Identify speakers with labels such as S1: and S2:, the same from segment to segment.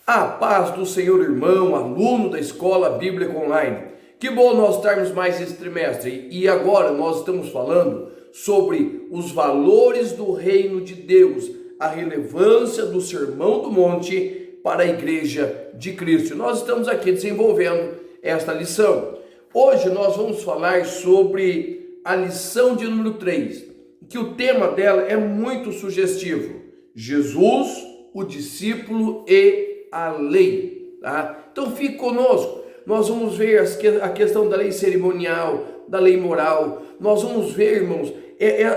S1: A paz do Senhor, irmão, aluno da Escola Bíblica Online. Que bom nós estarmos mais esse trimestre. E agora nós estamos falando sobre os valores do reino de Deus, a relevância do Sermão do Monte para a Igreja de Cristo. Nós estamos aqui desenvolvendo esta lição. Hoje nós vamos falar sobre a lição de número 3, que o tema dela é muito sugestivo. Jesus, o discípulo e a lei, tá? Então fique conosco, nós vamos ver a questão da lei cerimonial, da lei moral, nós vamos ver, irmãos,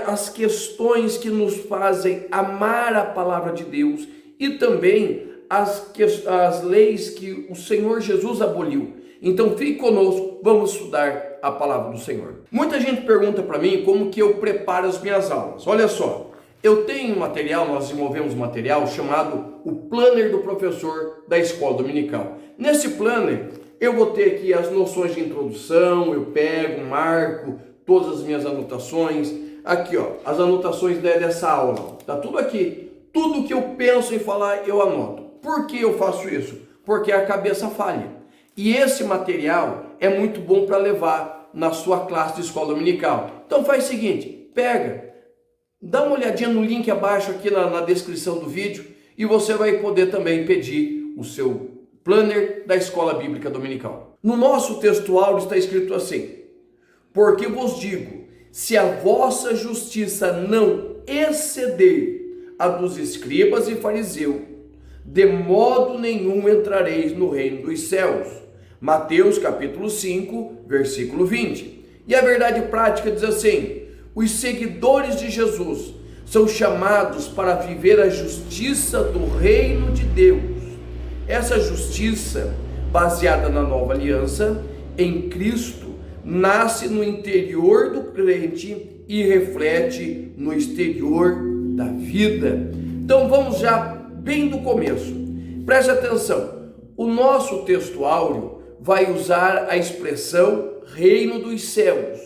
S1: as questões que nos fazem amar a palavra de Deus e também as leis que o Senhor Jesus aboliu. Então fique conosco, vamos estudar a palavra do Senhor. Muita gente pergunta para mim como que eu preparo as minhas aulas. Olha só, eu tenho um material, nós desenvolvemos um material chamado o Planner do Professor da Escola Dominical. Nesse Planner, eu vou ter aqui as noções de introdução, eu pego, marco todas as minhas anotações. Aqui, ó, as anotações dessa aula. Tá tudo aqui. Tudo que eu penso em falar, eu anoto. Por que eu faço isso? Porque a cabeça falha. E esse material é muito bom para levar na sua classe de escola dominical. Então faz o seguinte, pega, dá uma olhadinha no link abaixo aqui na descrição do vídeo e você vai poder também pedir o seu planner da Escola Bíblica Dominical. No nosso textual está escrito assim: porque vos digo, se a vossa justiça não exceder a dos escribas e fariseus, de modo nenhum entrareis no reino dos céus. Mateus capítulo 5, versículo 20. E a verdade prática diz assim: os seguidores de Jesus são chamados para viver a justiça do reino de Deus. Essa justiça, baseada na nova aliança, em Cristo, nasce no interior do crente e reflete no exterior da vida. Então vamos já bem do começo. Preste atenção, o nosso texto áureo vai usar a expressão reino dos céus.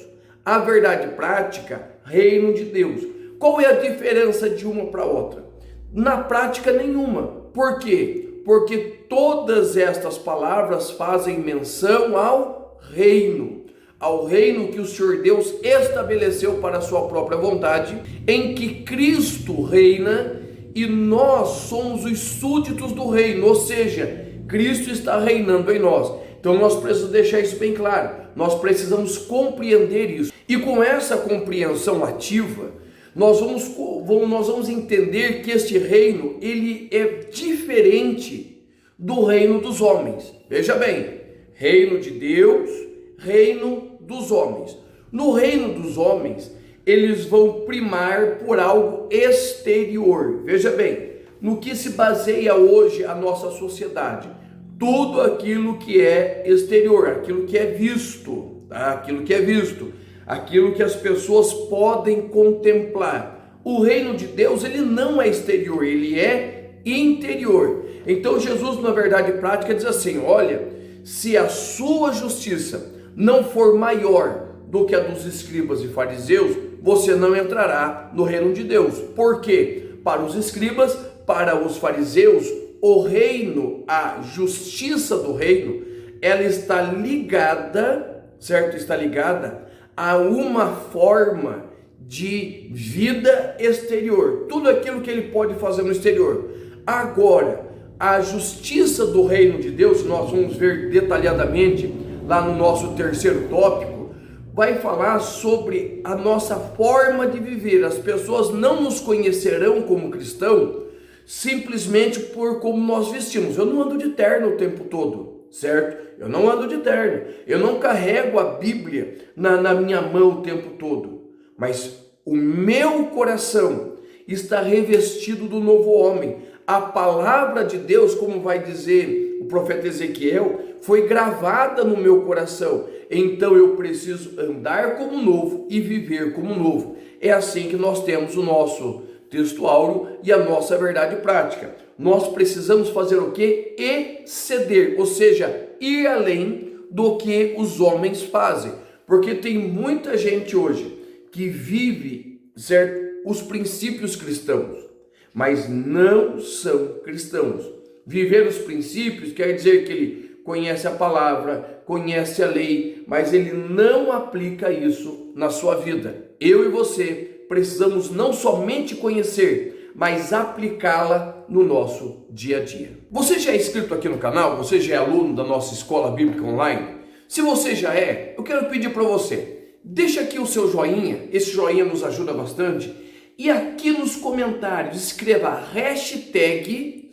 S1: A verdade prática, reino de Deus. Qual é a diferença de uma para outra? Na prática, nenhuma. Por quê? Porque todas estas palavras fazem menção ao reino que o Senhor Deus estabeleceu para a sua própria vontade, em que Cristo reina e nós somos os súditos do reino, ou seja, Cristo está reinando em nós. Então nós precisamos deixar isso bem claro, nós precisamos compreender isso. E com essa compreensão ativa, nós vamos entender que este reino, ele é diferente do reino dos homens. Veja bem, reino de Deus, reino dos homens. No reino dos homens, eles vão primar por algo exterior. Veja bem, no que se baseia hoje a nossa sociedade? Tudo aquilo que é exterior, aquilo que é visto, tá? Aquilo que as pessoas podem contemplar. O reino de Deus, ele não é exterior, ele é interior. Então Jesus, na verdade prática, diz assim: olha, se a sua justiça não for maior do que a dos escribas e fariseus, você não entrará no reino de Deus. Por quê? Para os escribas, para os fariseus, o reino, a justiça do reino, ela está ligada, certo? Está ligada a uma forma de vida exterior. Tudo aquilo que ele pode fazer no exterior. Agora, a justiça do reino de Deus, nós vamos ver detalhadamente lá no nosso terceiro tópico, vai falar sobre a nossa forma de viver. As pessoas não nos conhecerão como cristão simplesmente por como nós vestimos. Eu não ando de terno o tempo todo, certo? Eu não ando de terno. Eu não carrego a Bíblia na minha mão o tempo todo. Mas o meu coração está revestido do novo homem. A palavra de Deus, como vai dizer o profeta Ezequiel, foi gravada no meu coração. Então eu preciso andar como novo e viver como novo. É assim que nós temos o nosso texto áureo e a nossa verdade prática. Nós precisamos fazer o quê? Exceder, ou seja, ir além do que os homens fazem. Porque tem muita gente hoje que vive, certo, os princípios cristãos, mas não são cristãos. Viver os princípios quer dizer que ele conhece a palavra, conhece a lei, mas ele não aplica isso na sua vida. Eu e você precisamos não somente conhecer, mas aplicá-la no nosso dia a dia. Você já é inscrito aqui no canal? Você já é aluno da nossa Escola Bíblica Online? Se você já é, eu quero pedir para você, deixa aqui o seu joinha, esse joinha nos ajuda bastante, e aqui nos comentários escreva hashtag,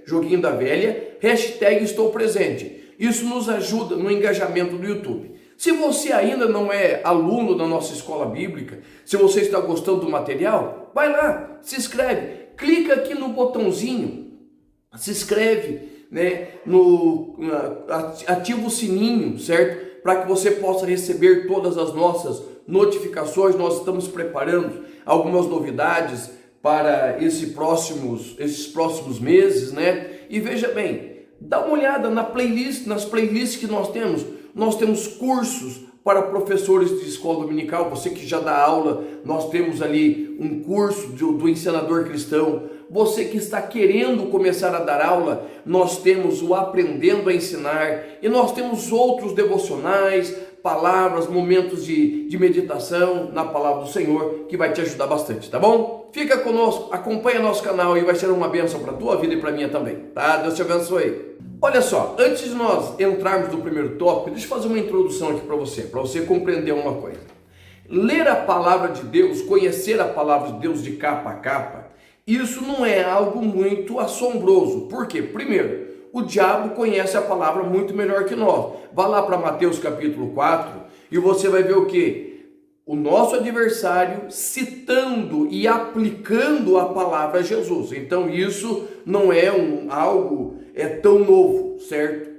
S1: joguinho da velha, hashtag estou presente. Isso nos ajuda no engajamento do YouTube. Se você ainda não é aluno da nossa escola bíblica, se você está gostando do material, vai lá, se inscreve, clica aqui no botãozinho, se inscreve, né, ativa o sininho, certo? Para que você possa receber todas as nossas notificações. Nós estamos preparando algumas novidades para esses próximos meses, né? E veja bem, dá uma olhada nas playlists que nós temos. Nós temos cursos para professores de escola dominical. Você que já dá aula, nós temos ali um curso do ensinador cristão. Você que está querendo começar a dar aula, nós temos o Aprendendo a Ensinar, e nós temos outros devocionais, palavras, momentos de meditação na palavra do Senhor, que vai te ajudar bastante, tá bom? Fica conosco, acompanha nosso canal e vai ser uma bênção para a tua vida e para a minha também, tá? Deus te abençoe. Olha só, antes de nós entrarmos no primeiro tópico, deixa eu fazer uma introdução aqui para você compreender uma coisa. Ler a palavra de Deus, conhecer a palavra de Deus de capa a capa, isso não é algo muito assombroso. Por quê? Primeiro, o diabo conhece a palavra muito melhor que nós. Vá lá para Mateus capítulo 4 e você vai ver o quê? O nosso adversário citando e aplicando a palavra a Jesus. Então isso não é algo tão novo, certo?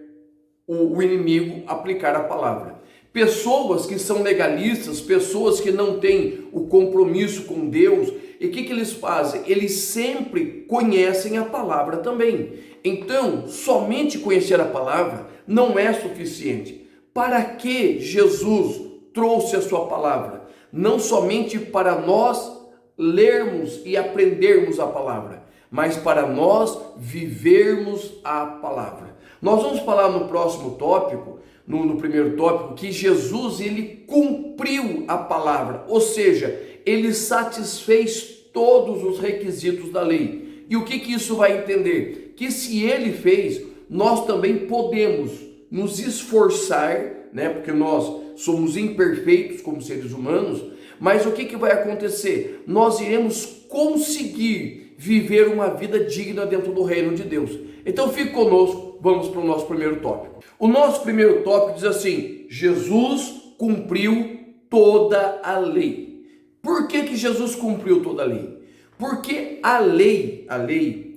S1: O inimigo aplicar a palavra. Pessoas que são legalistas, pessoas que não têm o compromisso com Deus, e o que eles fazem? Eles sempre conhecem a palavra também. Então, somente conhecer a palavra não é suficiente. Para que Jesus trouxe a sua palavra? Não somente para nós lermos e aprendermos a palavra, mas para nós vivermos a palavra. Nós vamos falar no próximo tópico, no primeiro tópico, que Jesus ele cumpriu a palavra, ou seja, ele satisfez todos os requisitos da lei. E o que isso vai entender? Que se ele fez, nós também podemos nos esforçar, né? Porque nós somos imperfeitos como seres humanos, mas o que vai acontecer? Nós iremos conseguir viver uma vida digna dentro do reino de Deus. Então fique conosco, vamos para o nosso primeiro tópico. O nosso primeiro tópico diz assim: Jesus cumpriu toda a lei. Por que Jesus cumpriu toda a lei? Porque a lei,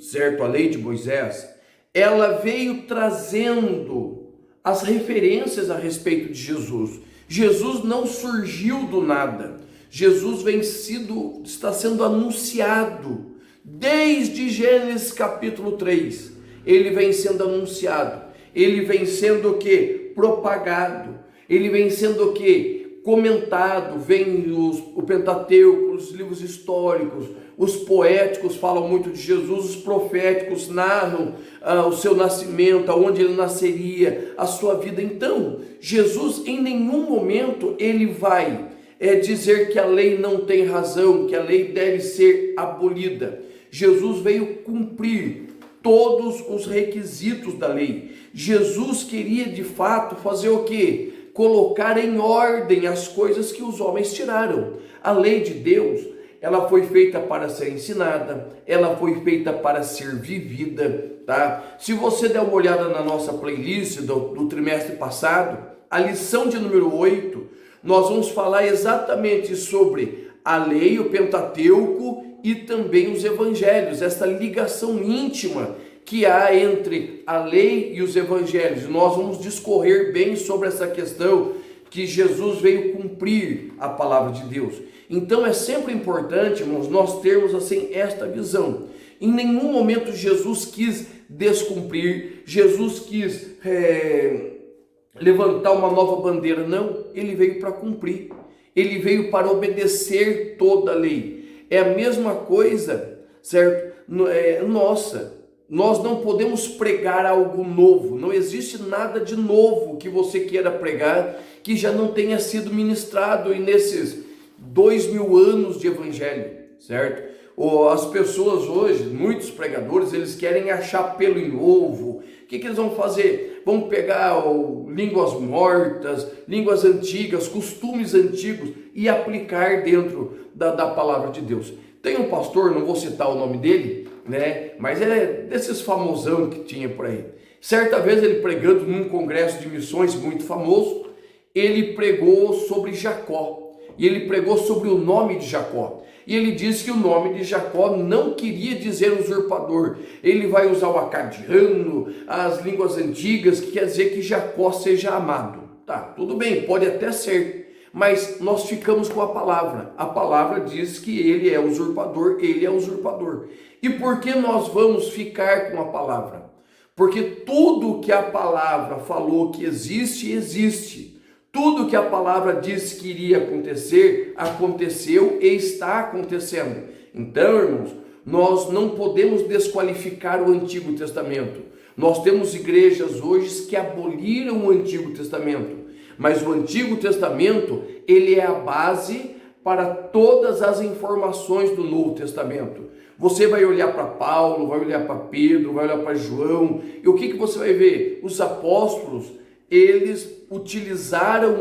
S1: certo? A lei de Moisés, ela veio trazendo as referências a respeito de Jesus. Jesus não surgiu do nada. Jesus está sendo anunciado desde Gênesis capítulo 3. Ele vem sendo anunciado. Ele vem sendo o quê? Propagado. Ele vem sendo o quê? Comentado. Vem o Pentateuco, os livros históricos, os poéticos falam muito de Jesus, os proféticos narram o seu nascimento, aonde ele nasceria, a sua vida. Então, Jesus em nenhum momento ele vai dizer que a lei não tem razão, que a lei deve ser abolida. Jesus veio cumprir todos os requisitos da lei. Jesus queria de fato fazer o quê? Colocar em ordem as coisas que os homens tiraram. A lei de Deus, ela foi feita para ser ensinada, ela foi feita para ser vivida, tá? Se você der uma olhada na nossa playlist do trimestre passado, a lição de número 8, nós vamos falar exatamente sobre a lei, o Pentateuco e também os evangelhos, essa ligação íntima que há entre a lei e os evangelhos. Nós vamos discorrer bem sobre essa questão que Jesus veio cumprir a palavra de Deus. Então é sempre importante, irmãos, nós termos assim esta visão. Em nenhum momento Jesus quis descumprir, Jesus quis levantar uma nova bandeira, não. Ele veio para cumprir, ele veio para obedecer toda a lei. É a mesma coisa, certo? Nossa. nós não podemos pregar algo novo. Não existe nada de novo que você queira pregar que já não tenha sido ministrado nesses 2000 anos de evangelho, certo? As pessoas hoje, muitos pregadores, eles querem achar pelo em ovo. O que eles vão fazer? Vão pegar línguas mortas, línguas antigas, costumes antigos e aplicar dentro da palavra de Deus. Tem um pastor, não vou citar o nome dele, né? Mas ele é desses famosão que tinha por aí. Certa vez ele pregando num congresso de missões muito famoso, ele pregou sobre Jacó. E ele pregou sobre o nome de Jacó. E ele disse que o nome de Jacó não queria dizer usurpador. Ele vai usar o acadiano, as línguas antigas, que quer dizer que Jacó seja amado. Tá, tudo bem, pode até ser. Mas nós ficamos com a palavra. A palavra diz que ele é usurpador, ele é usurpador. E por que nós vamos ficar com a palavra? Porque tudo que a palavra falou que existe, existe. Tudo que a palavra disse que iria acontecer, aconteceu e está acontecendo. Então, irmãos, nós não podemos desqualificar o Antigo Testamento. Nós temos igrejas hoje que aboliram o Antigo Testamento. Mas o Antigo Testamento, ele é a base para todas as informações do Novo Testamento. Você vai olhar para Paulo, vai olhar para Pedro, vai olhar para João, e o que você vai ver? Os apóstolos, eles utilizaram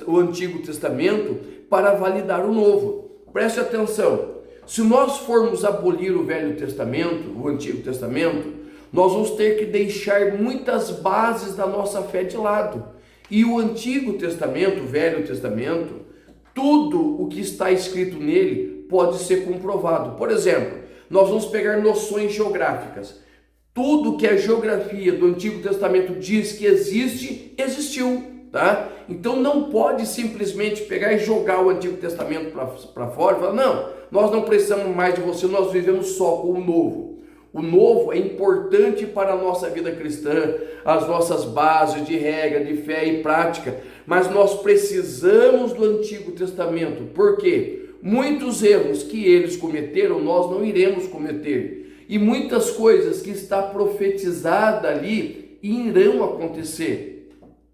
S1: o Antigo Testamento para validar o Novo. Preste atenção, se nós formos abolir o Velho Testamento, o Antigo Testamento, nós vamos ter que deixar muitas bases da nossa fé de lado. E o Antigo Testamento, o Velho Testamento, tudo o que está escrito nele pode ser comprovado. Por exemplo, nós vamos pegar noções geográficas. Tudo que a geografia do Antigo Testamento diz que existe, existiu, tá? Então não pode simplesmente pegar e jogar o Antigo Testamento para fora e falar, não, nós não precisamos mais de você, nós vivemos só com o Novo. O Novo é importante para a nossa vida cristã, as nossas bases de regra, de fé e prática, mas nós precisamos do Antigo Testamento. Por quê? Muitos erros que eles cometeram, nós não iremos cometer. E muitas coisas que está profetizada ali irão acontecer.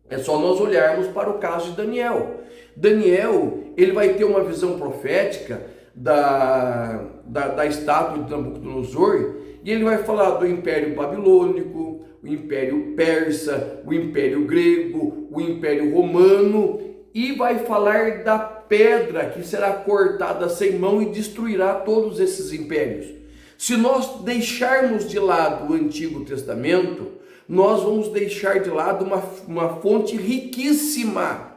S1: É só nós olharmos para o caso de Daniel. Daniel, ele vai ter uma visão profética da estátua de Nabucodonosor, e ele vai falar do Império Babilônico, o Império Persa, o Império Grego, o Império Romano, e vai falar da pedra que será cortada sem mão e destruirá todos esses impérios. Se nós deixarmos de lado o Antigo Testamento, nós vamos deixar de lado uma fonte riquíssima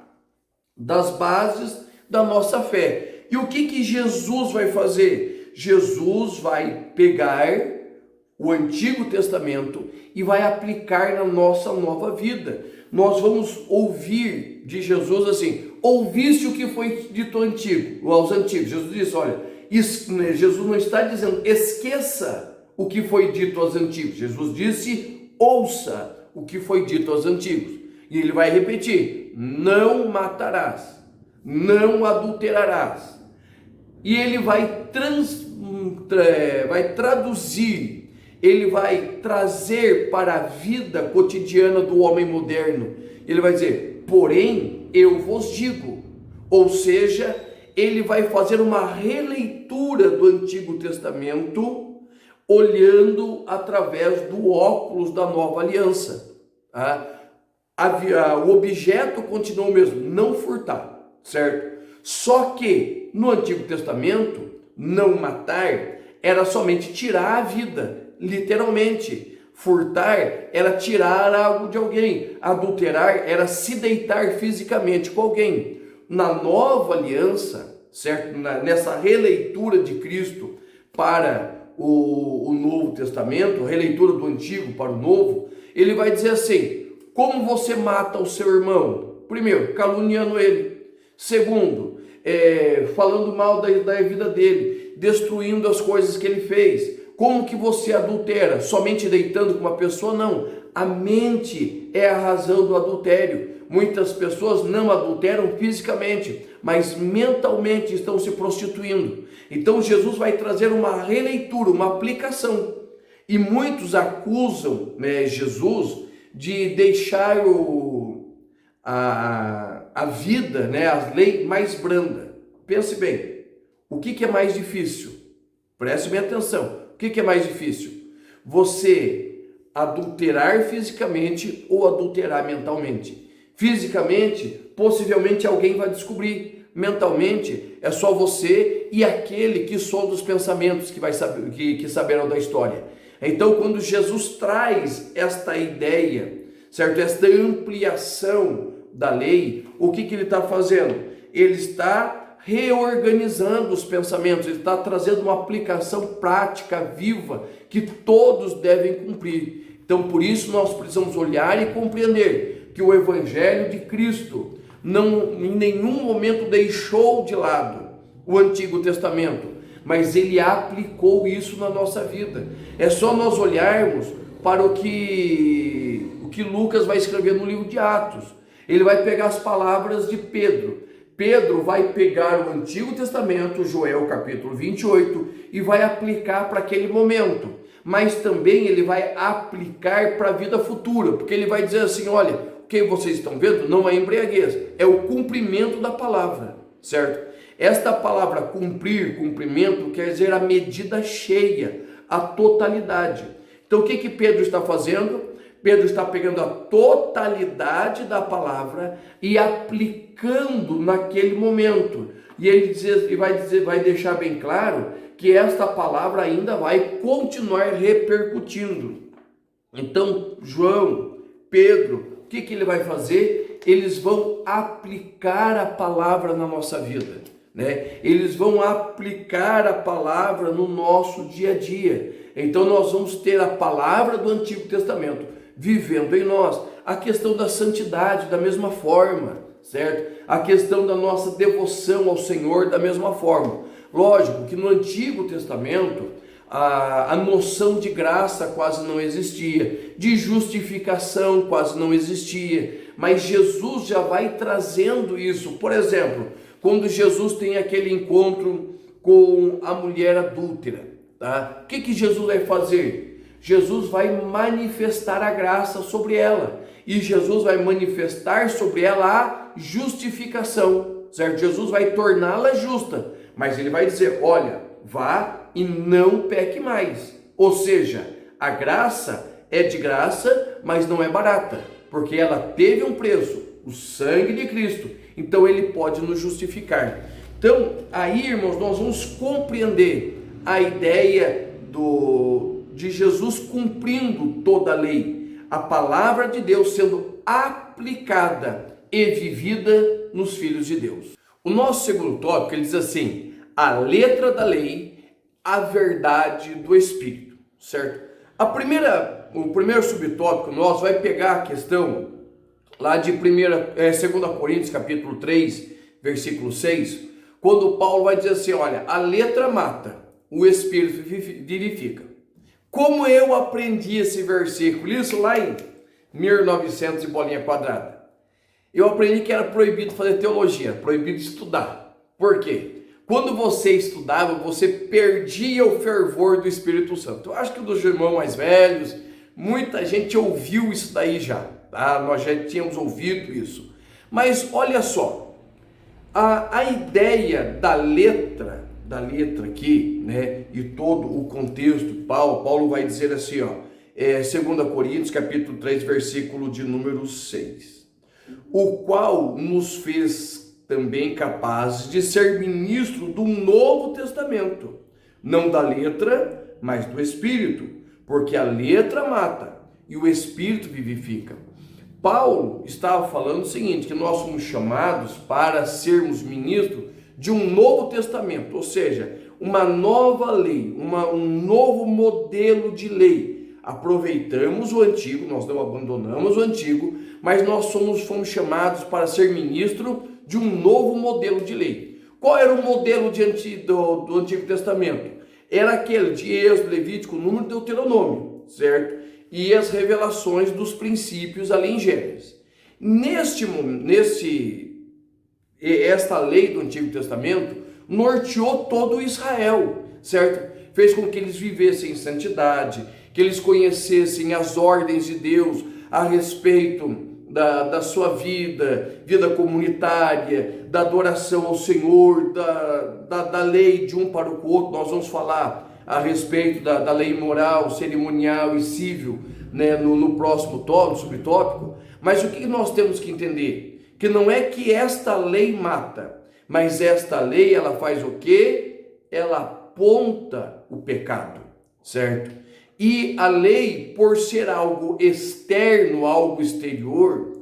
S1: das bases da nossa fé. E o que Jesus vai fazer? Jesus vai pegar o Antigo Testamento e vai aplicar na nossa nova vida. Nós vamos ouvir de Jesus assim, ouviste o que foi dito aos antigos. Jesus disse, olha, Jesus não está dizendo, esqueça o que foi dito aos antigos. Jesus disse, ouça o que foi dito aos antigos. E ele vai repetir, não matarás, não adulterarás. E ele vai traduzir, ele vai trazer para a vida cotidiana do homem moderno. Ele vai dizer, porém, eu vos digo. Ou seja, ele vai fazer uma releitura do Antigo Testamento, olhando através do óculos da nova aliança. O objeto continua o mesmo, não furtar, certo? Só que no Antigo Testamento, não matar era somente tirar a vida, literalmente. Furtar era tirar algo de alguém, adulterar era se deitar fisicamente com alguém. Na nova aliança, certo? Nessa releitura de Cristo para o Novo Testamento, releitura do Antigo para o Novo, ele vai dizer assim, como você mata o seu irmão? Primeiro, caluniando ele. Segundo, falando mal da vida dele, destruindo as coisas que ele fez. Como que você adultera? Somente deitando com uma pessoa? Não. A mente é a razão do adultério. Muitas pessoas não adulteram fisicamente, mas mentalmente estão se prostituindo. Então Jesus vai trazer uma releitura, uma aplicação. E muitos acusam, né, Jesus de deixar a vida, né, a lei mais branda. Pense bem, o que é mais difícil? Preste bem atenção. O que é mais difícil? Você adulterar fisicamente ou adulterar mentalmente? Fisicamente, possivelmente alguém vai descobrir. Mentalmente, é só você e aquele que sonda os pensamentos que vai saber, que saberão da história. Então, quando Jesus traz esta ideia, certo? Esta ampliação da lei, o que ele está fazendo? Ele está reorganizando os pensamentos, ele está trazendo uma aplicação prática, viva, que todos devem cumprir. Então, por isso, nós precisamos olhar e compreender que o Evangelho de Cristo não em nenhum momento deixou de lado o Antigo Testamento, mas ele aplicou isso na nossa vida. É só nós olharmos para o que Lucas vai escrever no livro de Atos. Ele vai pegar as palavras de Pedro. Pedro vai pegar o Antigo Testamento, Joel capítulo 28, e vai aplicar para aquele momento. Mas também ele vai aplicar para a vida futura, porque ele vai dizer assim, olha, o que vocês estão vendo não é embriaguez, é o cumprimento da palavra, certo? Esta palavra cumprir, cumprimento, quer dizer a medida cheia, a totalidade. Então o que Pedro está fazendo? Pedro está pegando a totalidade da palavra e aplicando naquele momento. E ele vai deixar bem claro que esta palavra ainda vai continuar repercutindo. Então, João, Pedro, o que ele vai fazer? Eles vão aplicar a palavra na nossa vida, né? Eles vão aplicar a palavra no nosso dia a dia. Então, nós vamos ter a palavra do Antigo Testamento vivendo em nós. A questão da santidade da mesma forma, certo? A questão da nossa devoção ao Senhor da mesma forma. Lógico que no Antigo Testamento a noção de graça quase não existia, de justificação quase não existia, mas Jesus já vai trazendo isso. Por exemplo, quando Jesus tem aquele encontro com a mulher adúltera, tá? O que Jesus vai fazer? Jesus vai manifestar a graça sobre ela, e Jesus vai manifestar sobre ela a justificação, certo? Jesus vai torná-la justa, mas ele vai dizer, olha, vá e não peque mais. Ou seja, a graça é de graça, mas não é barata, porque ela teve um preço, o sangue de Cristo, então ele pode nos justificar. Então, aí, irmãos, nós vamos compreender a ideia de Jesus cumprindo toda a lei, a palavra de Deus sendo aplicada e vivida nos filhos de Deus. O nosso segundo tópico, ele diz assim, a letra da lei, a verdade do Espírito, certo? O primeiro subtópico nosso vai pegar a questão lá de 2 Coríntios capítulo 3, versículo 6, quando Paulo vai dizer assim, olha, a letra mata, o Espírito vivifica. Como eu aprendi esse versículo? Isso lá em 1900 e bolinha quadrada. Eu aprendi que era proibido fazer teologia, proibido estudar. Por quê? Quando você estudava, você perdia o fervor do Espírito Santo. Eu acho que dos irmãos mais velhos, muita gente ouviu isso daí já, tá? Nós já tínhamos ouvido isso. Mas olha só, a ideia da letra aqui, né, e todo o contexto, Paulo vai dizer assim, ó, 2 Coríntios capítulo 3, versículo de número 6, o qual nos fez também capazes de ser ministro do Novo Testamento, não da letra, mas do Espírito, porque a letra mata e o Espírito vivifica. Paulo estava falando o seguinte, que nós somos chamados para sermos ministros de um novo testamento, ou seja, uma nova lei, um novo modelo de lei. Aproveitamos o antigo, nós não abandonamos o antigo, mas nós fomos chamados para ser ministro de um novo modelo de lei. Qual era o modelo do Antigo Testamento? Era aquele de Êxodo, Levítico, Número e Deuteronômio, certo? E as revelações dos princípios ali em Gênesis. Esta lei do Antigo Testamento norteou todo Israel, certo? Fez com que eles vivessem em santidade, que eles conhecessem as ordens de Deus a respeito da sua vida comunitária, da adoração ao Senhor, da lei de um para o outro. Nós vamos falar a respeito da lei moral, cerimonial e civil, né, no próximo subtópico. Mas o que nós temos que entender? Que não é que esta lei mata, mas esta lei, ela faz o quê? Ela aponta o pecado, certo? E a lei, por ser algo externo, algo exterior,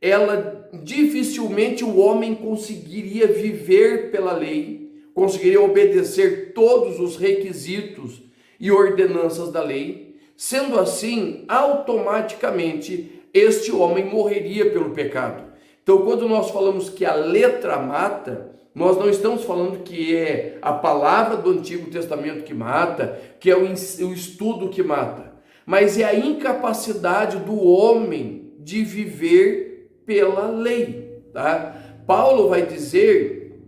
S1: ela dificilmente o homem conseguiria viver pela lei, conseguiria obedecer todos os requisitos e ordenanças da lei. Sendo assim, automaticamente este homem morreria pelo pecado. Então, quando nós falamos que a letra mata, nós não estamos falando que é a palavra do Antigo Testamento que mata, que é o estudo que mata, mas é a incapacidade do homem de viver pela lei, tá? Paulo vai dizer,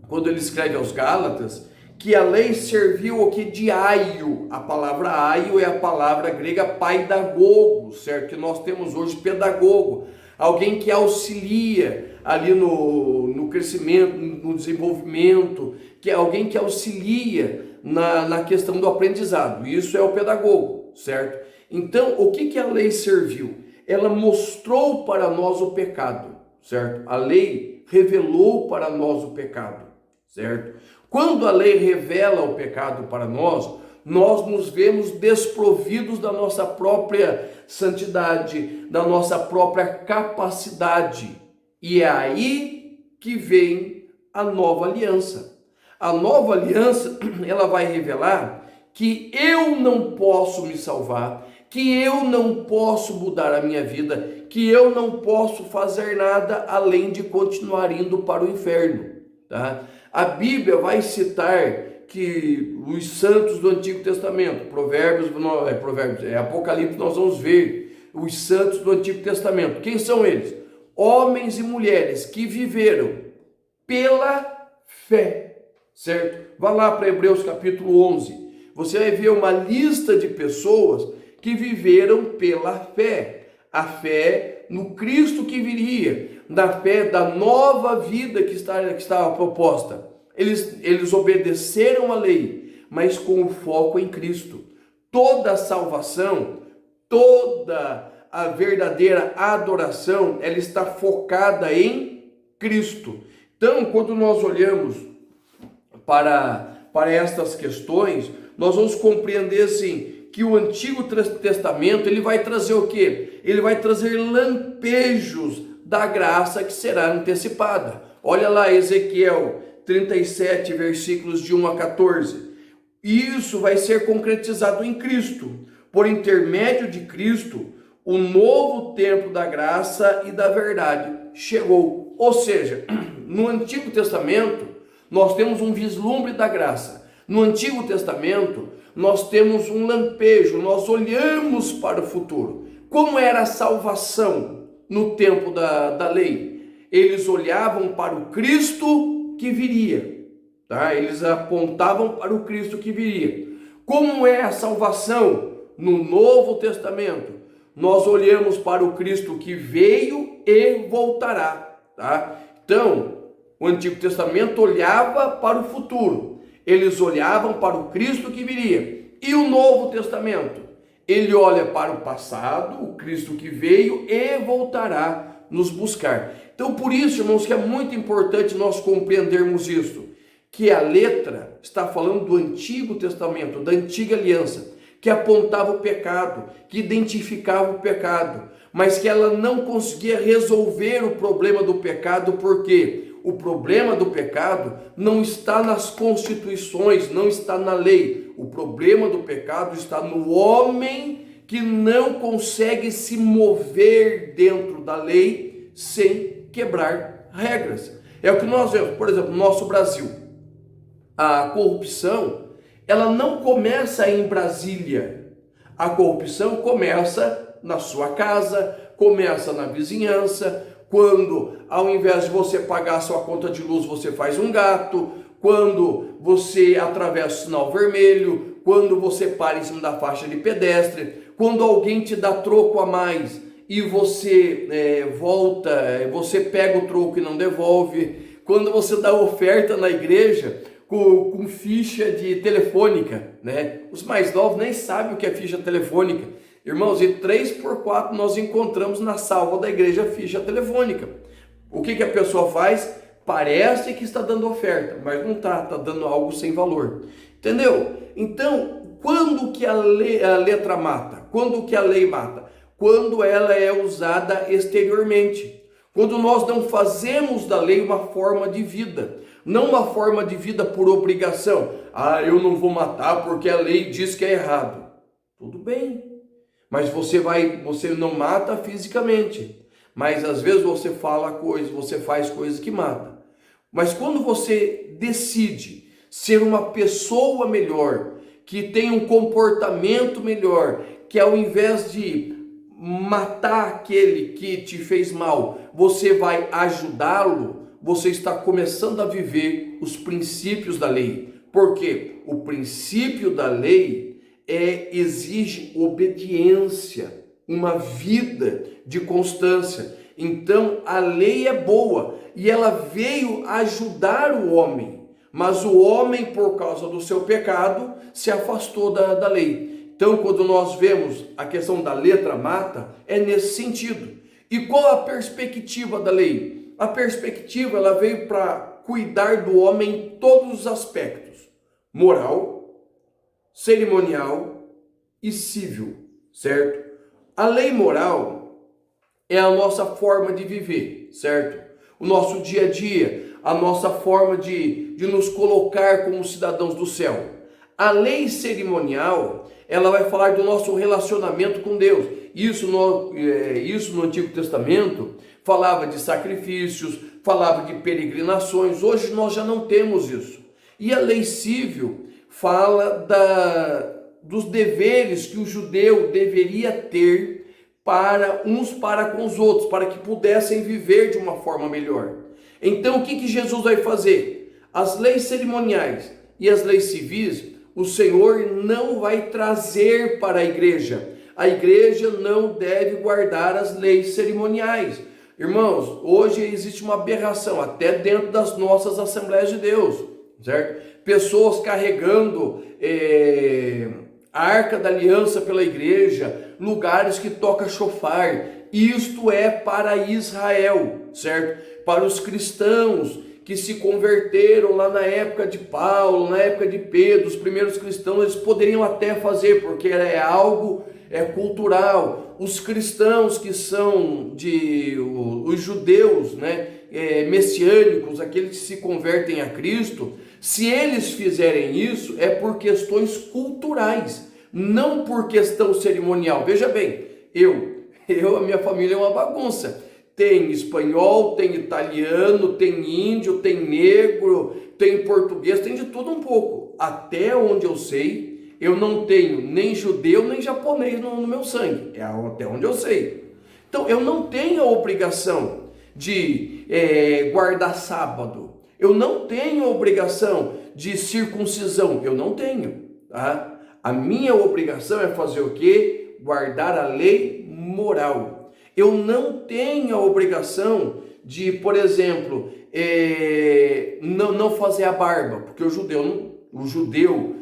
S1: quando ele escreve aos Gálatas, que a lei serviu o que de aio. A palavra aio é a palavra grega paidagogo, certo? Que nós temos hoje pedagogo, alguém que auxilia ali no crescimento, no desenvolvimento, que é alguém que auxilia na questão do aprendizado. Isso é o pedagogo, certo? Então, o que a lei serviu? Ela mostrou para nós o pecado, certo? A lei revelou para nós o pecado, certo? Quando a lei revela o pecado para nós nos vemos desprovidos da nossa própria santidade, da nossa própria capacidade. E é aí que vem a nova aliança. A nova aliança, ela vai revelar que eu não posso me salvar, que eu não posso mudar a minha vida, que eu não posso fazer nada além de continuar indo para o inferno, tá? A Bíblia vai citar que os santos do Antigo Testamento, Apocalipse, nós vamos ver os santos do Antigo Testamento. Quem são eles? Homens e mulheres que viveram pela fé, certo? Vá lá para Hebreus capítulo 11. Você vai ver uma lista de pessoas que viveram pela fé. A fé no Cristo que viria, na fé da nova vida que estava proposta. Eles obedeceram a lei, mas com o foco em Cristo. Toda a salvação, toda a verdadeira adoração, ela está focada em Cristo. Então, quando nós olhamos para estas questões, nós vamos compreender assim, que o Antigo Testamento, ele vai trazer o quê? Ele vai trazer lampejos da graça que será antecipada. Olha lá, Ezequiel 37, versículos de 1 a 14. Isso vai ser concretizado em Cristo. Por intermédio de Cristo, o novo tempo da graça e da verdade chegou. Ou seja, no Antigo Testamento, nós temos um vislumbre da graça. No Antigo Testamento, nós temos um lampejo, nós olhamos para o futuro. Como era a salvação no tempo da lei? Eles olhavam para o Cristo que viria, tá? Eles apontavam para o Cristo que viria. Como é a salvação no Novo Testamento? Nós olhamos para o Cristo que veio e voltará, tá? Então, o Antigo Testamento olhava para o futuro. Eles olhavam para o Cristo que viria. E o Novo Testamento? Ele olha para o passado, o Cristo que veio e voltará nos buscar. Então, por isso, irmãos, que é muito importante nós compreendermos isso, que a letra está falando do Antigo Testamento, da Antiga Aliança, que apontava o pecado, que identificava o pecado, mas que ela não conseguia resolver o problema do pecado, porque o problema do pecado não está nas constituições, não está na lei. O problema do pecado está no homem que não consegue se mover dentro da lei sem quebrar regras. É o que nós vemos, por exemplo, no nosso Brasil. A corrupção, ela não começa em Brasília. A corrupção começa na sua casa, começa na vizinhança, quando ao invés de você pagar a sua conta de luz, você faz um gato, quando você atravessa o sinal vermelho, quando você para em cima da faixa de pedestre, quando alguém te dá troco a mais e você você pega o troco e não devolve, quando você dá oferta na igreja com ficha de telefônica, né? Os mais novos nem sabem o que é ficha telefônica. Irmãos, e 3x4 nós encontramos na salva da igreja ficha telefônica. O que a pessoa faz? Parece que está dando oferta, mas não está dando algo sem valor. Entendeu? Então, quando que a letra mata? Quando que a lei mata? Quando ela é usada exteriormente. Quando nós não fazemos da lei uma forma de vida, não uma forma de vida por obrigação. Ah, eu não vou matar porque a lei diz que é errado. Tudo bem, mas você não mata fisicamente, mas às vezes você fala coisas, você faz coisas que matam. Mas quando você decide ser uma pessoa melhor, que tem um comportamento melhor, que ao invés de matar aquele que te fez mal, você vai ajudá-lo, você está começando a viver os princípios da lei. Porque o princípio da lei exige obediência, uma vida de constância. Então a lei é boa e ela veio ajudar o homem, mas o homem, por causa do seu pecado, se afastou da lei. Então, quando nós vemos a questão da letra mata, é nesse sentido. E qual a perspectiva da lei? A perspectiva, ela veio para cuidar do homem em todos os aspectos: moral, cerimonial e civil, certo? A lei moral é a nossa forma de viver, certo? O nosso dia a dia, a nossa forma de nos colocar como cidadãos do céu. A lei cerimonial, ela vai falar do nosso relacionamento com Deus. Isso no Antigo Testamento falava de sacrifícios, falava de peregrinações. Hoje nós já não temos isso. E a lei civil fala dos deveres que o judeu deveria ter uns para com os outros, para que pudessem viver de uma forma melhor. Então o que Jesus vai fazer? As leis cerimoniais e as leis civis, o Senhor não vai trazer para a igreja. A igreja não deve guardar as leis cerimoniais. Irmãos, hoje existe uma aberração, até dentro das nossas Assembleias de Deus, certo? Pessoas carregando a Arca da Aliança pela igreja, lugares que toca chofar. Isto é para Israel, certo? Para os cristãos que se converteram lá na época de Paulo, na época de Pedro, os primeiros cristãos, eles poderiam até fazer, porque é algo cultural. Os cristãos que são os judeus, né, messiânicos, aqueles que se convertem a Cristo, se eles fizerem isso, é por questões culturais, não por questão cerimonial. Veja bem, a minha família é uma bagunça. Tem espanhol, tem italiano, tem índio, tem negro, tem português, tem de tudo um pouco. Até onde eu sei, eu não tenho nem judeu nem japonês no meu sangue. É até onde eu sei. Então eu não tenho a obrigação de guardar sábado. Eu não tenho a obrigação de circuncisão. Eu não tenho. Tá? A minha obrigação é fazer o quê? Guardar a lei moral. Eu não tenho a obrigação de, por exemplo, não fazer a barba, porque o judeu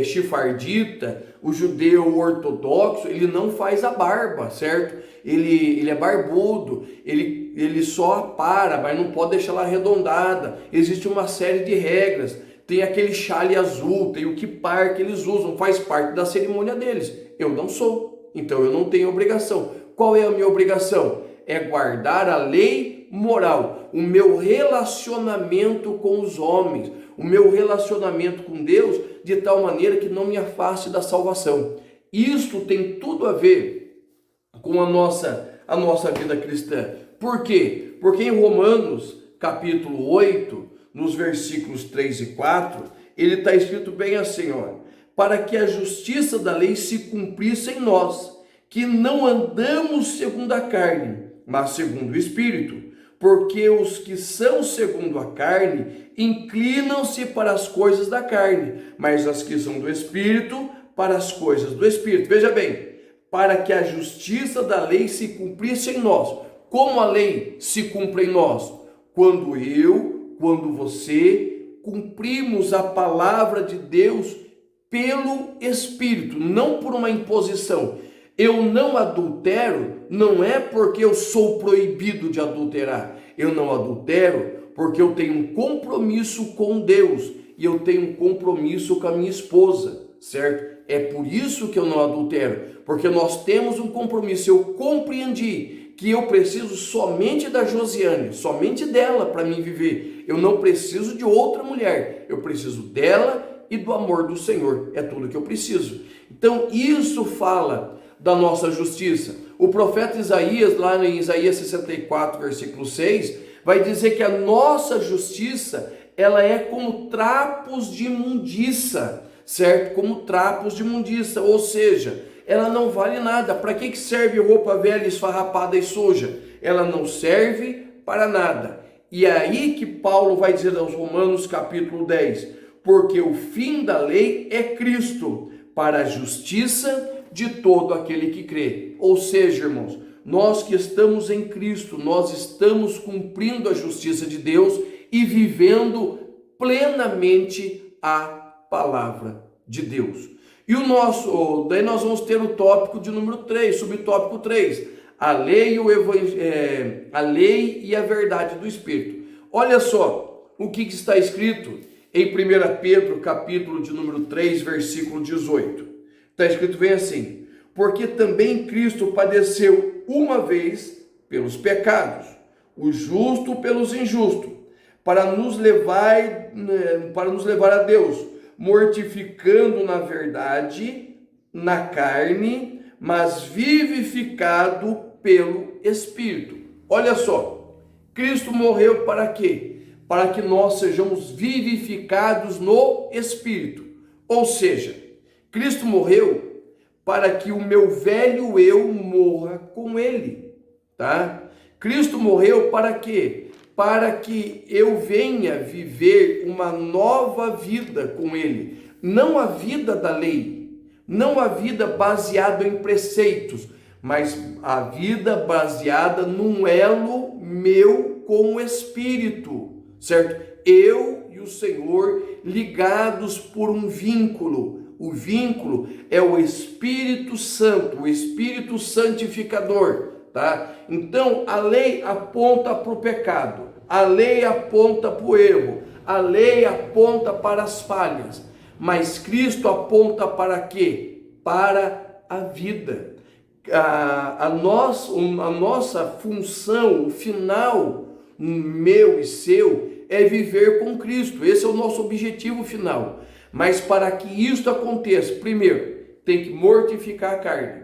S1: chifardita, o judeu ortodoxo, ele não faz a barba, certo? Ele é barbudo, ele só apara, mas não pode deixar ela arredondada. Existe uma série de regras. Tem aquele chale azul, tem o kippar que eles usam, faz parte da cerimônia deles. Eu não sou, então eu não tenho obrigação. Qual é a minha obrigação? É guardar a lei moral, o meu relacionamento com os homens, o meu relacionamento com Deus, de tal maneira que não me afaste da salvação. Isto tem tudo a ver com a nossa vida cristã. Por quê? Porque em Romanos, capítulo 8, nos versículos 3 e 4, ele está escrito bem assim, ó: para que a justiça da lei se cumprisse em nós, que não andamos segundo a carne, mas segundo o Espírito. porque os que são segundo a carne inclinam-se para as coisas da carne, mas as que são do Espírito, para as coisas do Espírito. Veja bem, para que a justiça da lei se cumprisse em nós. Como a lei se cumpre em nós? Quando você cumprimos a palavra de Deus pelo Espírito, não por uma imposição. Eu não adultero, não é porque eu sou proibido de adulterar. Eu não adultero porque eu tenho um compromisso com Deus e eu tenho um compromisso com a minha esposa, certo? É por isso que eu não adultero, porque nós temos um compromisso. Eu compreendi que eu preciso somente da Josiane, somente dela para mim viver. Eu não preciso de outra mulher, eu preciso dela e do amor do Senhor. É tudo que eu preciso. Então isso fala da nossa justiça. O profeta Isaías, lá em Isaías 64, versículo 6, vai dizer que a nossa justiça, ela é como trapos de imundícia, certo? Como trapos de imundícia, ou seja, ela não vale nada. Para que serve roupa velha, esfarrapada e suja? Ela não serve para nada. E é aí que Paulo vai dizer aos Romanos capítulo 10, porque o fim da lei é Cristo, para a justiça de todo aquele que crê. Ou seja, irmãos, nós que estamos em Cristo, nós estamos cumprindo a justiça de Deus e vivendo plenamente a palavra de Deus. E daí nós vamos ter o tópico de número 3, subtópico 3, a lei e a verdade do Espírito. Olha só o que está escrito em 1 Pedro, capítulo de número 3, versículo 18. Está escrito bem assim: porque também Cristo padeceu uma vez pelos pecados, o justo pelos injustos, para nos levar a Deus, mortificando na verdade, na carne, mas vivificado pelo Espírito. Olha só, Cristo morreu para quê? Para que nós sejamos vivificados no Espírito. Ou seja, Cristo morreu para que o meu velho eu morra com ele, tá? Cristo morreu para quê? Para que eu venha viver uma nova vida com ele. Não a vida da lei, não a vida baseada em preceitos, mas a vida baseada num elo meu com o Espírito, certo? Eu e o Senhor ligados por um vínculo. O vínculo é o Espírito Santo, o Espírito Santificador, tá? Então, a lei aponta para o pecado, a lei aponta para o erro, a lei aponta para as falhas, mas Cristo aponta para quê? Para a vida. A nossa função, o final meu e seu, é viver com Cristo. Esse é o nosso objetivo final. Mas para que isso aconteça, primeiro, tem que mortificar a carne.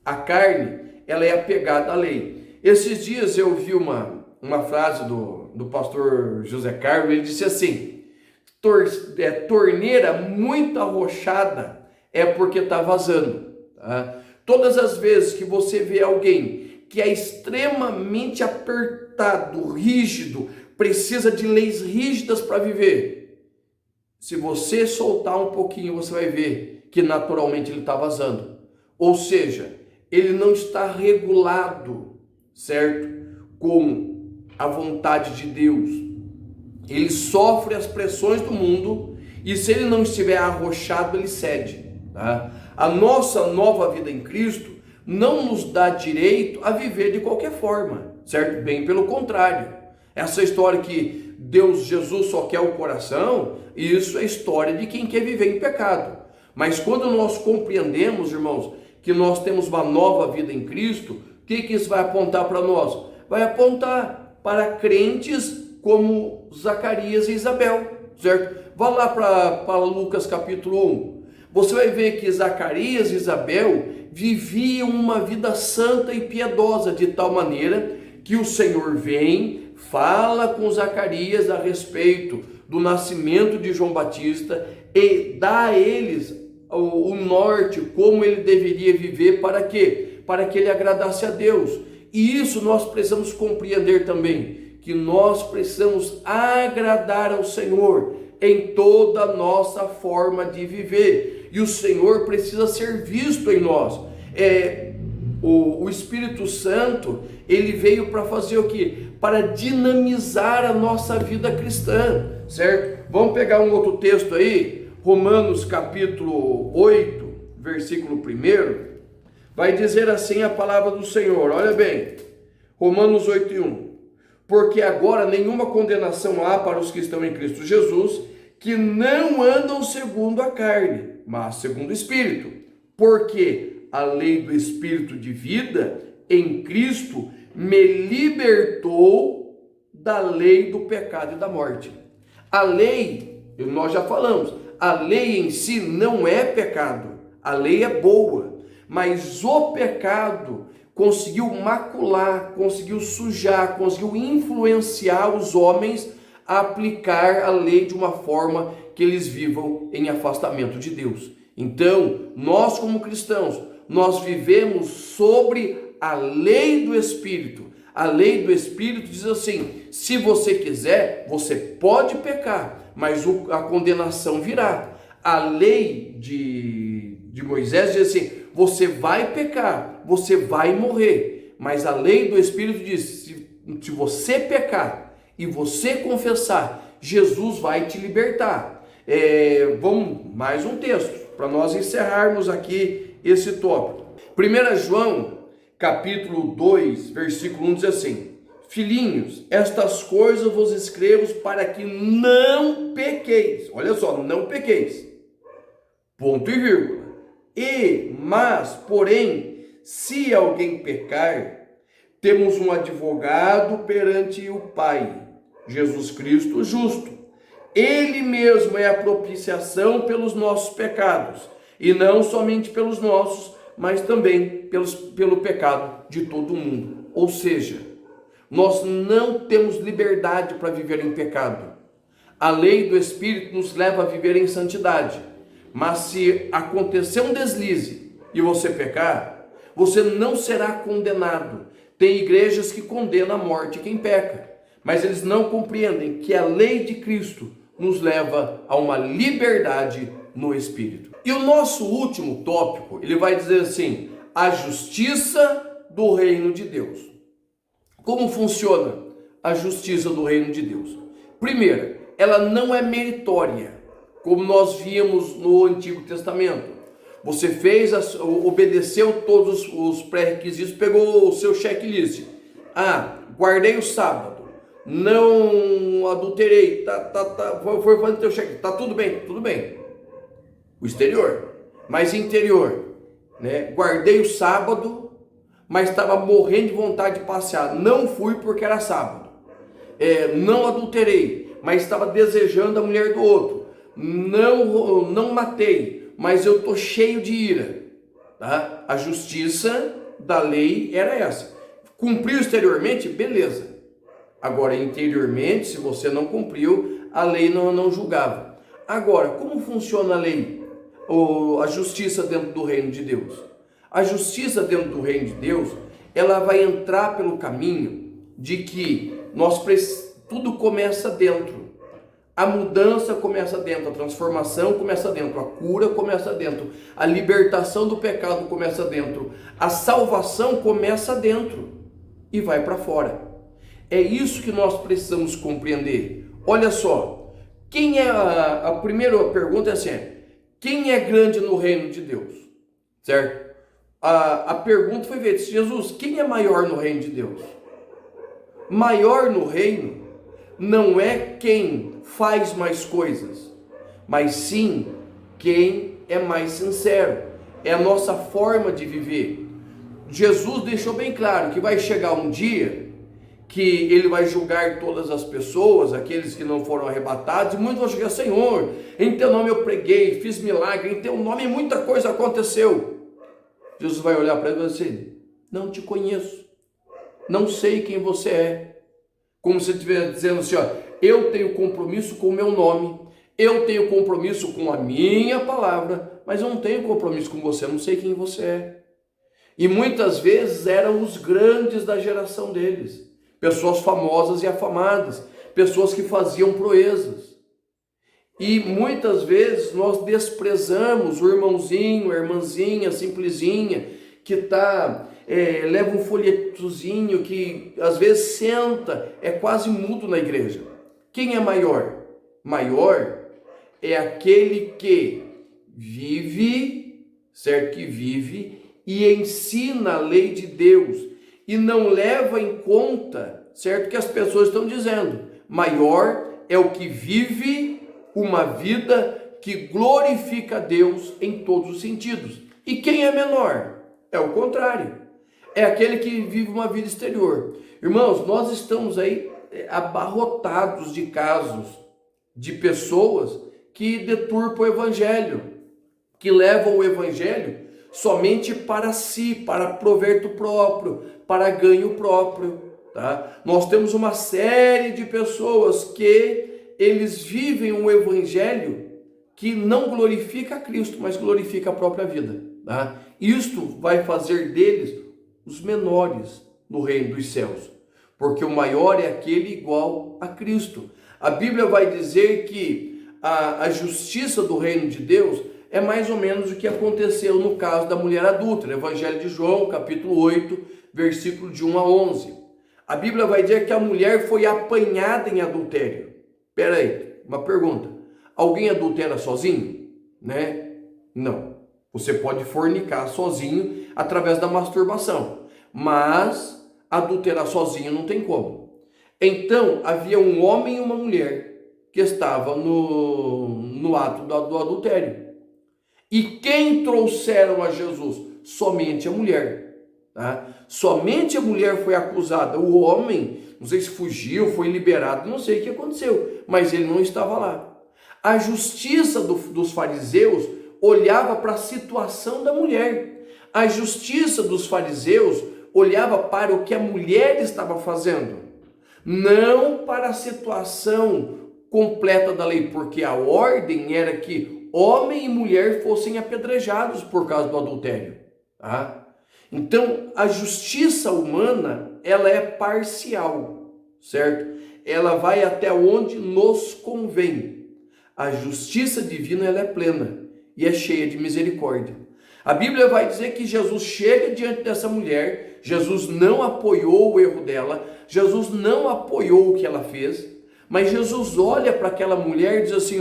S1: A carne, ela é apegada à lei. Esses dias eu vi uma frase do pastor José Carlos, ele disse assim: torneira muito arrochada é porque está vazando. Tá? Todas as vezes que você vê alguém que é extremamente apertado, rígido, precisa de leis rígidas para viver, se você soltar um pouquinho, você vai ver que naturalmente ele está vazando. Ou seja, ele não está regulado, certo? Com a vontade de Deus. Ele sofre as pressões do mundo e se ele não estiver arrochado, ele cede. Tá? A nossa nova vida em Cristo não nos dá direito a viver de qualquer forma, certo? Bem pelo contrário. Essa história que Jesus só quer o coração, isso é história de quem quer viver em pecado. Mas quando nós compreendemos, irmãos, que nós temos uma nova vida em Cristo, o que isso vai apontar para nós? Vai apontar para crentes como Zacarias e Isabel, certo? Vá lá para Lucas capítulo 1. Você vai ver que Zacarias e Isabel viviam uma vida santa e piedosa, de tal maneira que o Senhor vem, fala com Zacarias a respeito do nascimento de João Batista e dá a eles o norte, como ele deveria viver, para quê? Para que ele agradasse a Deus. E isso nós precisamos compreender também, que nós precisamos agradar ao Senhor em toda a nossa forma de viver. E o Senhor precisa ser visto em nós. O Espírito Santo, ele veio para fazer o quê? Para dinamizar a nossa vida cristã, certo? Vamos pegar um outro texto aí, Romanos capítulo 8, versículo 1, vai dizer assim a palavra do Senhor, olha bem, Romanos 8:1, porque agora nenhuma condenação há para os que estão em Cristo Jesus, que não andam segundo a carne, mas segundo o Espírito, porque a lei do Espírito de vida em Cristo me libertou da lei do pecado e da morte. A lei, nós já falamos, a lei em si não é pecado, a lei é boa, mas o pecado conseguiu macular, conseguiu sujar, conseguiu influenciar os homens a aplicar a lei de uma forma que eles vivam em afastamento de Deus. Então, nós como cristãos, nós vivemos sobre a lei do Espírito. A lei do Espírito diz assim, se você quiser, você pode pecar, mas a condenação virá. A lei de Moisés diz assim, você vai pecar, você vai morrer, mas a lei do Espírito diz, se você pecar e você confessar, Jesus vai te libertar. Vamos, mais um texto, para nós encerrarmos aqui esse tópico. 1 João, capítulo 2, versículo 1 diz assim, filhinhos, estas coisas vos escrevo para que não pequeis. Olha só, não pequeis. Ponto e vírgula. Porém, se alguém pecar, temos um advogado perante o Pai, Jesus Cristo justo. Ele mesmo é a propiciação pelos nossos pecados, e não somente pelos nossos, mas também pelo pecado de todo mundo. Ou seja, nós não temos liberdade para viver em pecado. A lei do Espírito nos leva a viver em santidade. Mas se acontecer um deslize e você pecar, você não será condenado. Tem igrejas que condenam a morte quem peca, mas eles não compreendem que a lei de Cristo nos leva a uma liberdade no Espírito. E o nosso último tópico, ele vai dizer assim, a justiça do reino de Deus. Como funciona a justiça do reino de Deus? Primeiro, ela não é meritória, como nós víamos no Antigo Testamento. Você obedeceu todos os pré-requisitos, pegou o seu checklist. Guardei o sábado, não adulterei, foi fazendo teu checklist, tá tudo bem, tudo bem. O exterior, mas interior, né? Guardei o sábado, mas estava morrendo de vontade de passear, não fui porque era sábado. Não adulterei, mas estava desejando a mulher do outro. Não matei, mas eu estou cheio de ira. Tá? A justiça da lei era essa. Cumpriu exteriormente? Beleza. Agora, interiormente, se você não cumpriu, a lei não julgava. Agora, como funciona a lei? A justiça dentro do reino de Deus? A justiça dentro do reino de Deus, ela vai entrar pelo caminho de que tudo começa dentro. A mudança começa dentro, a transformação começa dentro, a cura começa dentro, a libertação do pecado começa dentro, a salvação começa dentro e vai para fora. É isso que nós precisamos compreender. Olha só, a primeira pergunta é assim, quem é grande no reino de Deus? Certo? A pergunta foi feita, Jesus, quem é maior no reino de Deus? Maior no reino não é quem faz mais coisas, mas sim quem é mais sincero. É a nossa forma de viver. Jesus deixou bem claro que vai chegar um dia que ele vai julgar todas as pessoas, aqueles que não foram arrebatados, e muitos vão chegar, Senhor, em teu nome eu preguei, fiz milagre, em teu nome muita coisa aconteceu. Jesus vai olhar para ele e vai dizer assim, não te conheço, não sei quem você é. Como se ele estivesse dizendo assim, eu tenho compromisso com o meu nome, eu tenho compromisso com a minha palavra, mas eu não tenho compromisso com você, eu não sei quem você é. E muitas vezes eram os grandes da geração deles, pessoas famosas e afamadas, pessoas que faziam proezas. E muitas vezes nós desprezamos o irmãozinho, a irmãzinha, a simplesinha, que leva um folhetozinho, que às vezes senta, é quase mudo na igreja. Quem é maior? Maior é aquele que vive, certo? Que vive e ensina a lei de Deus e não leva em conta, certo? Que as pessoas estão dizendo. Maior é o que vive uma vida que glorifica a Deus em todos os sentidos. E quem é menor? É o contrário. É aquele que vive uma vida exterior. Irmãos, nós estamos aí abarrotados de casos de pessoas que deturpam o evangelho, que levam o evangelho somente para si, para proveito próprio, para ganho próprio, tá? Nós temos uma série de pessoas que eles vivem um evangelho que não glorifica a Cristo, mas glorifica a própria vida, tá? Isto vai fazer deles os menores no reino dos céus, porque o maior é aquele igual a Cristo. A Bíblia vai dizer que a justiça do reino de Deus é mais ou menos o que aconteceu no caso da mulher adúltera, Evangelho de João, capítulo 8, versículo de 1 a 11. A Bíblia vai dizer que a mulher foi apanhada em adultério. Espera aí, uma pergunta. Alguém adultera sozinho? Né? Não. Você pode fornicar sozinho através da masturbação, mas adulterar sozinho não tem como. Então, havia um homem e uma mulher que estavam no ato do adultério. E quem trouxeram a Jesus? Somente a mulher. Tá? Somente a mulher foi acusada. O homem, não sei se fugiu, foi liberado, não sei o que aconteceu, mas ele não estava lá. A justiça dos fariseus olhava para a situação da mulher. A justiça dos fariseus olhava para o que a mulher estava fazendo, não para a situação completa da lei, porque a ordem era que homem e mulher fossem apedrejados por causa do adultério, tá? Então, a justiça humana, ela é parcial, certo? Ela vai até onde nos convém. A justiça divina, ela é plena e é cheia de misericórdia. A Bíblia vai dizer que Jesus chega diante dessa mulher, Jesus não apoiou o erro dela, Jesus não apoiou o que ela fez, mas Jesus olha para aquela mulher e diz assim,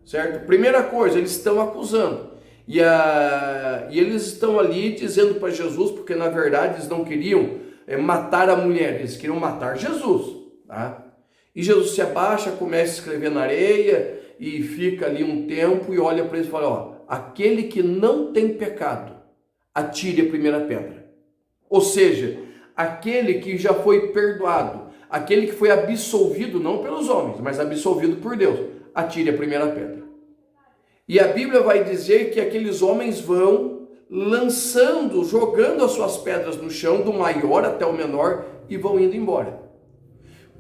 S1: certo? Primeira coisa, eles estão acusando. E eles estão ali dizendo para Jesus, porque na verdade eles não queriam matar a mulher, eles queriam matar Jesus, tá? E Jesus se abaixa, começa a escrever na areia e fica ali um tempo e olha para eles e fala, aquele que não tem pecado, atire a primeira pedra. Ou seja, aquele que já foi perdoado, aquele que foi absolvido, não pelos homens, mas absolvido por Deus, atire a primeira pedra. E a Bíblia vai dizer que aqueles homens vão lançando, jogando as suas pedras no chão, do maior até o menor, e vão indo embora.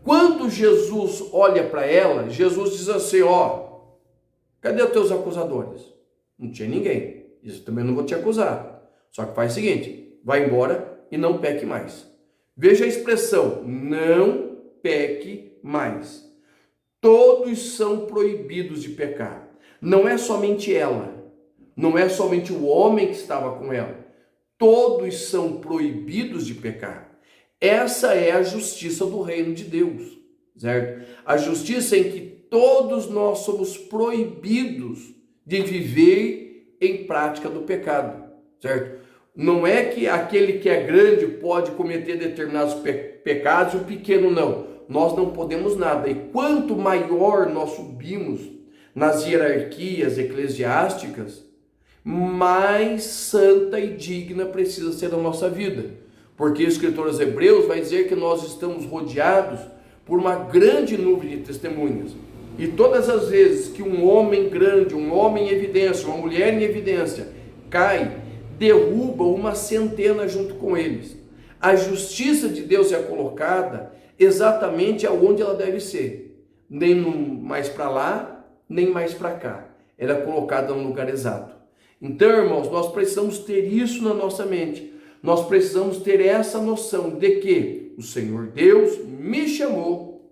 S1: Quando Jesus olha para ela, Jesus diz assim, cadê os teus acusadores? Não tinha ninguém. Isso também não vou te acusar. Só que faz o seguinte, vai embora e não peque mais. Veja a expressão, não peque mais. Todos são proibidos de pecar. Não é somente ela, não é somente o homem que estava com ela. Todos são proibidos de pecar. Essa é a justiça do reino de Deus, certo? A justiça em que todos nós somos proibidos de viver em prática do pecado, certo? Não é que aquele que é grande pode cometer determinados pecados e o pequeno não. Nós não podemos nada. E quanto maior nós subimos nas hierarquias eclesiásticas, mais santa e digna precisa ser a nossa vida. Porque o escritor aos Hebreus vai dizer que nós estamos rodeados por uma grande nuvem de testemunhas. E todas as vezes que um homem grande, um homem em evidência, uma mulher em evidência, cai, derruba uma centena junto com eles. A justiça de Deus é colocada exatamente aonde ela deve ser. Nem mais para lá, nem mais para cá. Ela é colocada no lugar exato. Então, irmãos, nós precisamos ter isso na nossa mente. Nós precisamos ter essa noção de que o Senhor Deus me chamou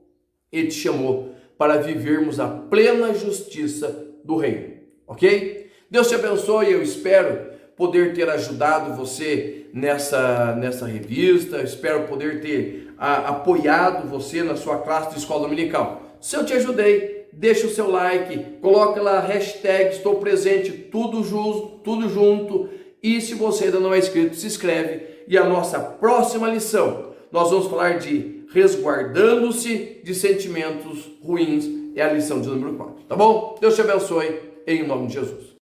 S1: e te chamou para vivermos a plena justiça do reino, ok? Deus te abençoe, eu espero poder ter ajudado você nessa revista, eu espero poder ter apoiado você na sua classe de escola dominical. Se eu te ajudei, deixa o seu like, coloca lá a hashtag estou presente, tudo junto, e se você ainda não é inscrito, se inscreve. E a nossa próxima lição, nós vamos falar de resguardando-se de sentimentos ruins, é a lição de número 4, tá bom? Deus te abençoe, em nome de Jesus.